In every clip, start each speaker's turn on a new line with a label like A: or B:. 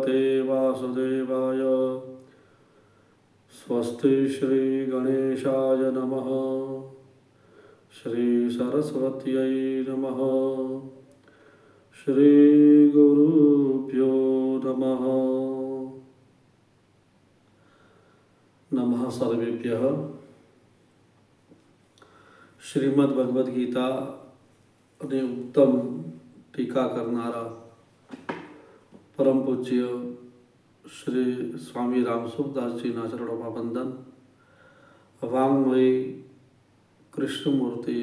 A: भगवते वासुदेवाय। स्वस्ति श्री गणेशाय नमः। श्री सरस्वत्यै नमः। श्री गुरुभ्यो नमः। नमः सर्वेभ्यः। श्रीमद् भगवद गीता અને ઉત્તમ ટીકા કરનારા પરમ પૂજ્ય શ્રી સ્વામી રામસુખદાસજીના ચરણોમાં વંદન. વાંગમયી કૃષ્ણમૂર્તિ,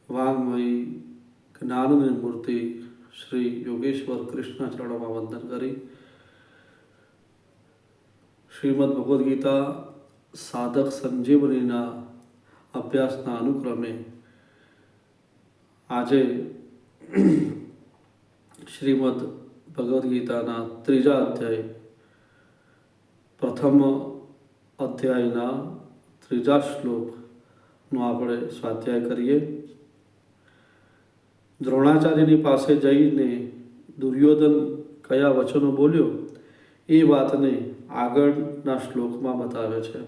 A: વાંગમયી જ્ઞાનની મૂર્તિ શ્રી યોગેશ્વર કૃષ્ણ ચરણોમાં વંદન કરી શ્રીમદ્ ભગવદ્ ગીતા સાધક સંજીવનીના અભ્યાસના અનુક્રમે આજે શ્રીમદ્ ભગવદ્ ગીતાના ત્રીજા અધ્યાય, પ્રથમ અધ્યાયના ત્રીજા શ્લોકનો આપણે સ્વાધ્યાય કરીએ. દ્રોણાચાર્યની પાસે જઈને દુર્યોધન કયા વચનો બોલ્યો એ વાતને આગળના શ્લોકમાં બતાવે છે.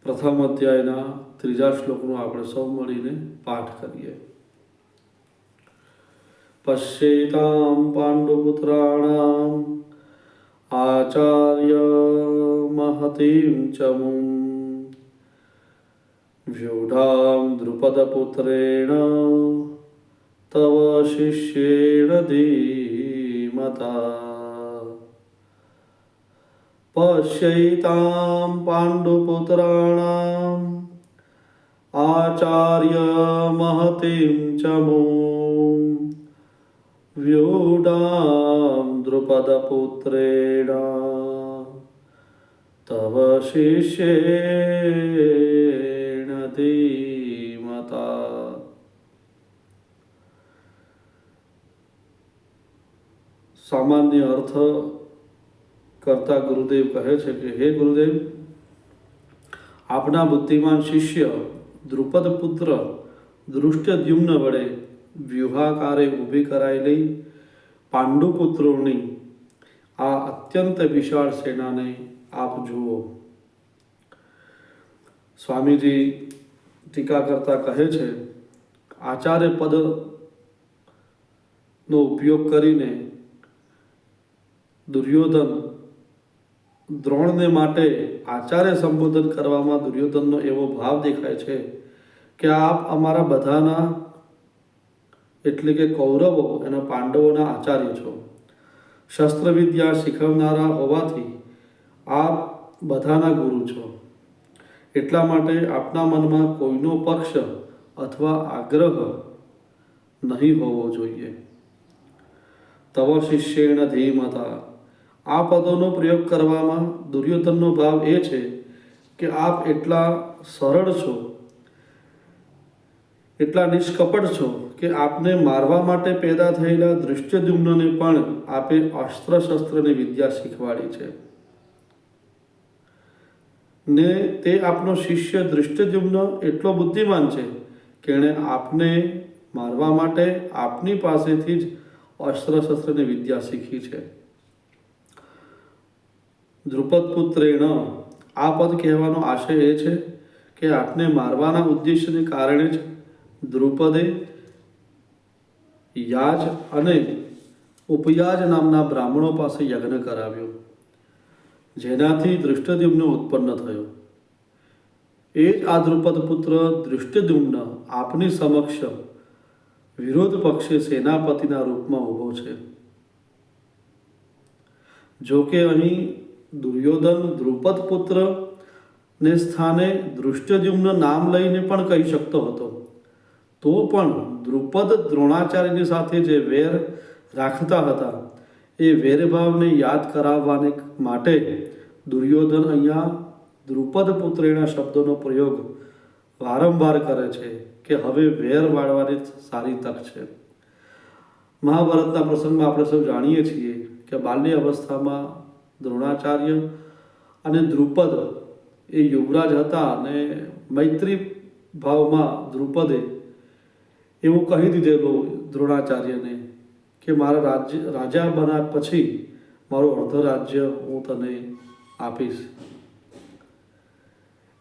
A: પ્રથમ અધ્યાયના ત્રીજા શ્લોકનો આપણે સૌ મળીને પાઠ કરીએ. પશ્યેતામ પાંડુપુત્રાણામ આચાર્ય મહતીમ ચમું વ્યુઢામ દ્રુપદપુત્રેણ તવ શિષ્યેણ ધીમતા. પશ્યૈતામ પાંડુપુત્રાણામ આચાર્ય મહતીમ ચમું વ્યુઢામ દ્રુપદપુત્રેણ તવ શિષ્યેણ ધીમતા. સામાન્ય અર્થ કરતા ગુરુદેવ કહે છે કે હે ગુરુદેવ, આપના બુદ્ધિમાન શિષ્ય દ્રુપદ પુત્ર દૃષ્ટદ્યુમ્ન વડે વ્યૂહાકારે ઊભી કરાયેલી પાંડુપુત્રોની આ અત્યંત વિશાળ સેનાને આપ જુઓ. સ્વામીજી ટીકા કરતા કહે છે, આચાર્ય પદનો ઉપયોગ કરીને દુર્યોધન દ્રોણને માટે આચાર્ય સંબોધન કરવામાં દુર્યોધનનો એવો ભાવ દેખાય છે કે આપ અમારા બધાના એટલે કે કૌરવો અને પાંડવોના આચાર્ય છો. શસ્ત્રવિદ્યા શીખવનારા હોવાથી આપ બધાના ગુરુ છો. એટલા માટે આપના મનમાં કોઈનો પક્ષ અથવા આગ્રહ નહીં હોવો જોઈએ. તવ શિષ્યેણ ધીમતા. આ પદોનો પ્રયોગ કરવામાં દુર્યોધનનો ભાવ એ છે કે આપ એટલા સરળ છો, એટલા નિષ્કપટ છો કે આપને મારવા માટે પેદા થયેલા દૃષ્ટદ્યુમ્નને પણ આપે અસ્ત્ર શસ્ત્રની વિદ્યા શીખવાડી છે ને તે આપનો શિષ્ય દૃષ્ટદ્યુમ્ન એટલો બુદ્ધિમાન છે કે એણે આપને મારવા માટે આપની પાસેથી જ અસ્ત્ર શસ્ત્રની વિદ્યા શીખી છે. દ્રુપદ પુત્રેણ, આ પદ કહેવાનો આશય એ છે કે આપને મારવાના ઉદ્દેશ્યને કારણે જ દ્રુપદે યાજ અને ઉપયાજ નામના બ્રાહ્મણો પાસે યજ્ઞ કરાવ્યો, જેનાથી દૃષ્ટદ્યુમ્ન ઉત્પન્ન થયો. એ જ આ દ્રુપદ પુત્ર દૃષ્ટદ્યુમ્ન આપની સમક્ષ વિરોધ પક્ષે સેનાપતિના રૂપમાં ઊભો છે. જો કે અહીં દુર્યોધન દ્રુપદ પુત્ર ને સ્થાને દૃષ્ટદ્યુમ્ન નામ લઈને પણ કહી શકતો હતો, તો પણ દ્રુપદ દ્રોણાચાર્યની સાથે જે વેર રાખતા હતા એ વેરભાવને યાદ કરાવવાને માટે દુર્યોધન અહીંયા દ્રુપદ પુત્રેના શબ્દોનો પ્રયોગ વારંવાર કરે છે કે હવે વેર વાળવાની સારી તક છે. મહાભારતના પ્રસંગમાં આપણે સૌ જાણીએ છીએ કે બાલ્ય અવસ્થામાં દ્રોણાચાર્ય અને દ્રુપદ એ યુવરાજ હતા અને મૈત્રી ભાવમાં દ્રુપદે એવું કહી દીધેલું દ્રોણાચાર્યને કે મારા રાજા બન્યા પછી મારું અર્ધ રાજ્ય હું તને આપીશ.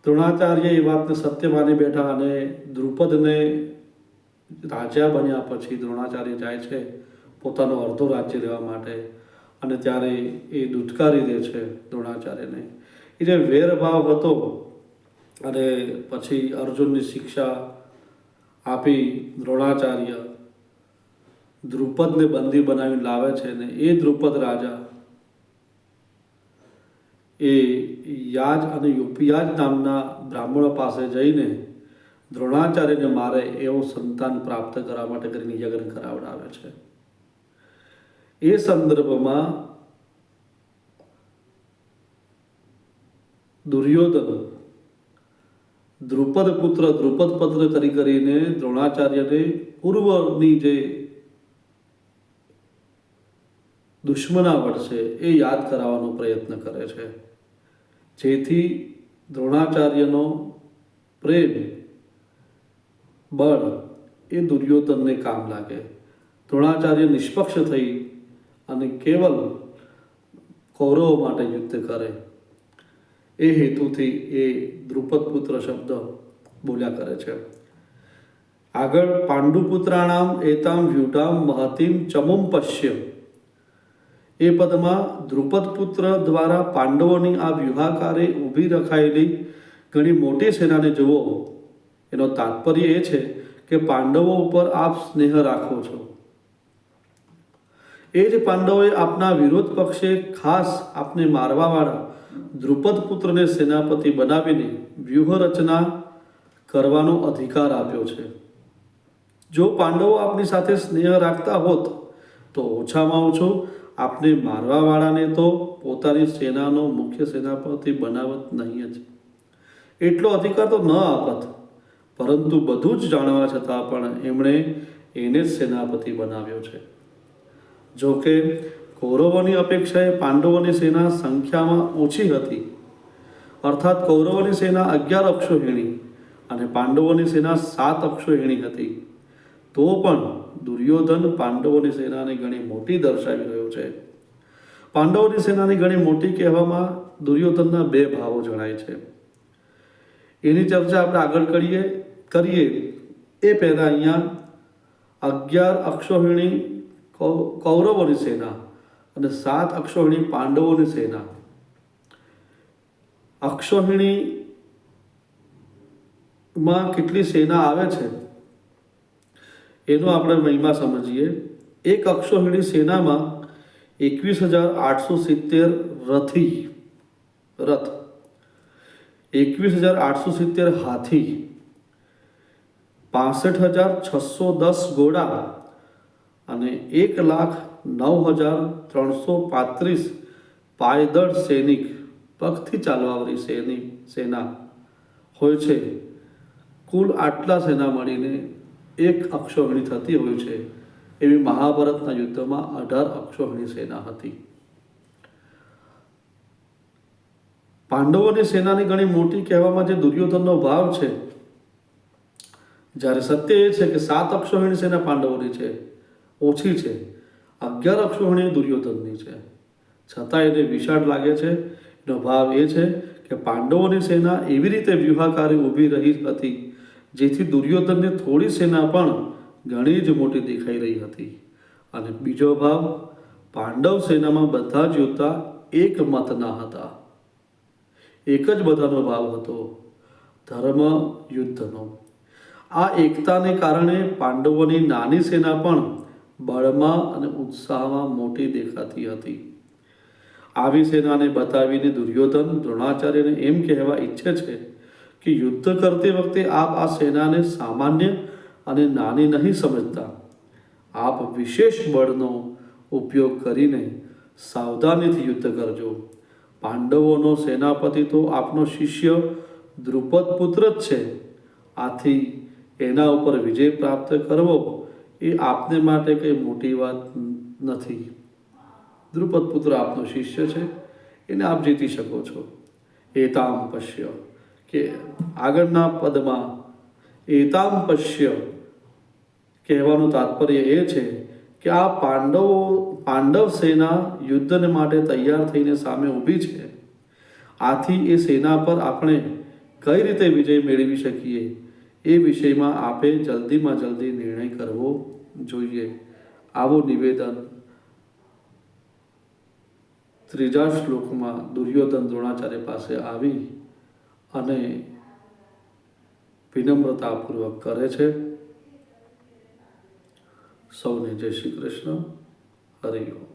A: દ્રોણાચાર્ય એ વાતને સત્ય માની બેઠા અને દ્રુપદને રાજા બન્યા પછી દ્રોણાચાર્ય જાય છે પોતાનું અર્ધું રાજ્ય લેવા માટે, અને ત્યારે એ દુત્કારી દે છે દ્રોણાચાર્યને. એ જે વેરભાવ હતો અને પછી અર્જુનની શિક્ષા આપી દ્રોણાચાર્ય દ્રુપદને બંદી બનાવીને લાવે છે ને એ દ્રુપદ રાજા એ યાજ અને યુપિયાજ નામના બ્રાહ્મણો પાસે જઈને દ્રોણાચાર્યને મારે એવો સંતાન પ્રાપ્ત કરવા માટે કરીને યજ્ઞ કરાવડાવે છે. એ સંદર્ભમાં દુર્યોધન દ્રુપદ પુત્ર દ્રુપદ પત્ર કરીને દ્રોણાચાર્યને પૂર્વની જે દુશ્મનાવટ છે એ યાદ કરાવવાનો પ્રયત્ન કરે છે, જેથી દ્રોણાચાર્યનો પ્રેમ બળ એ દુર્યોધનને કામ લાગે. દ્રોણાચાર્ય નિષ્પક્ષ થઈ અને કેવલ કૌરવો માટે યુદ્ધ કરે એ હેતુથી એ દ્રુપદ પુત્ર શબ્દ બોલ્યા કરે છે. આગળ પાંડુપુત્રાણામ એતામ વ્યુઢામ મહતીમ ચમુમ પશ્ય, એ પદમાં દ્રુપદ પુત્ર દ્વારા પાંડવોની આ વ્યુહાકારે ઊભી રખાયેલી ઘણી મોટી સેનાને જુઓ. એનો તાત્પર્ય એ છે કે પાંડવો ઉપર આપ સ્નેહ રાખો છો. એ જ પાંડવોએ આપના વિરોધ પક્ષે ખાસ આપને મારવાવાળા દ્રુપદ પુત્રને સેનાપતિ બનાવીને વ્યૂહ રચના કરવાનો અધિકાર આપ્યો છે. જો પાંડવો આપની સાથે સ્નેહ રાખતા હોત તો ઓછામાં ઓછો આપને મારવાવાળાને તો પોતાની સેનાનો મુખ્ય સેનાપતિ બનાવત નહીં જ. એટલો અધિકાર તો ન આપત, પરંતુ બધું જ જાણવા છતાં પણ એમણે એને જ સેનાપતિ બનાવ્યો છે. જો કે કૌરવોની અપેક્ષાએ પાંડવોની સેના સંખ્યામાં ઓછી હતી, અર્થાત કૌરવોની સેના 11 અક્ષોહિણી અને પાંડવોની સેના 7 અક્ષોહિણી હતી. તો પણ દુર્યોધન પાંડવોની સેનાને ઘણી મોટી દર્શાવી રહ્યો છે. પાંડવોની સેનાની ઘણી મોટી કહેવામાં દુર્યોધનના 2 ભાવો જણાય છે. એની ચર્ચા આપણે આગળ કરીએ એ પહેલાં અહીંયા 11 અક્ષોહિણી કૌરવોની સેના અને 7 અક્ષોહિણી પાંડવોની સેના. અક્ષોહિણીમાં કેટલી સેના આવે છે એનો આપણે મહિમા સમજીએ. એક અક્ષોહિણી સેનામાં 21,870 રથ, 21,870 હાથી, 65,610 ઘોડા અને 1,09,335 પાયદળ સૈનિક, પગથી ચાલવાવાળી સેના હોય છે. કુલ આટલા સેના મળીને એક અક્ષોહિણી થતી હોય છે. એવી મહાભારતના યુદ્ધમાં 18 અક્ષોહિણી સેના હતી. પાંડવોની સેનાની ઘણી મોટી કહેવામાં જે દુર્યોધનનો ભાવ છે, જ્યારે સત્ય એ છે કે 7 અક્ષોહિણી સેના પાંડવોની છે, ઓછી છે. 11 અક્ષોહિણી દુર્યોધનની છે, છતાં એને વિશાળ લાગે છે. એનો ભાવ એ છે કે પાંડવોની સેના એવી રીતે વ્યૂહાકારે ઊભી રહી હતી જેથી દુર્યોધનને થોડી સેના પણ ઘણી જ મોટી દેખાઈ રહી હતી. અને બીજો ભાવ, પાંડવ સેનામાં બધા જ યોદ્ધા એક મતના હતા. એક જ બધાનો ભાવ હતો, ધર્મ યુદ્ધનો. આ એકતાને કારણે પાંડવોની નાની સેના પણ બળમાં અને ઉત્સાહમાં મોટી દેખાતી હતી. આવી સેનાને બતાવીને દુર્યોધન દ્રોણાચાર્યને એમ કહેવા ઈચ્છે છે કે યુદ્ધ કરતી વખતે આપ આ સેનાને સામાન્ય અને નાની નહીં સમજતા. આપ વિશેષ બળનો ઉપયોગ કરીને સાવધાનીથી યુદ્ધ કરજો. પાંડવોનો સેનાપતિ તો આપનો શિષ્ય દ્રુપદ પુત્ર જ છે. આથી એના ઉપર વિજય પ્રાપ્ત કરવો એ આપને માટે કંઈ મોટી વાત નથી. દ્રુપદ પુત્ર આપનો શિષ્ય છે, એને આપ જીતી શકો છો. એતામ પશ્ય, કે આગળના પદમાં એતામ પશ્ય કહેવાનું તાત્પર્ય એ છે કે આ પાંડવ સેના યુદ્ધને માટે તૈયાર થઈને સામે ઊભી છે. આથી એ સેના પર આપણે કઈ રીતે વિજય મેળવી શકીએ એ વિષયમાં આપે જલ્દીમાં જલ્દી નિર્ણય કરવો જોઈએ. આવું નિવેદન ત્રીજા શ્લોકમાં દુર્યોધન દ્રોણાચાર્ય પાસે આવી અને વિનમ્રતાપૂર્વક કરે છે. સૌને જય શ્રી કૃષ્ણ. હરિ ઓમ.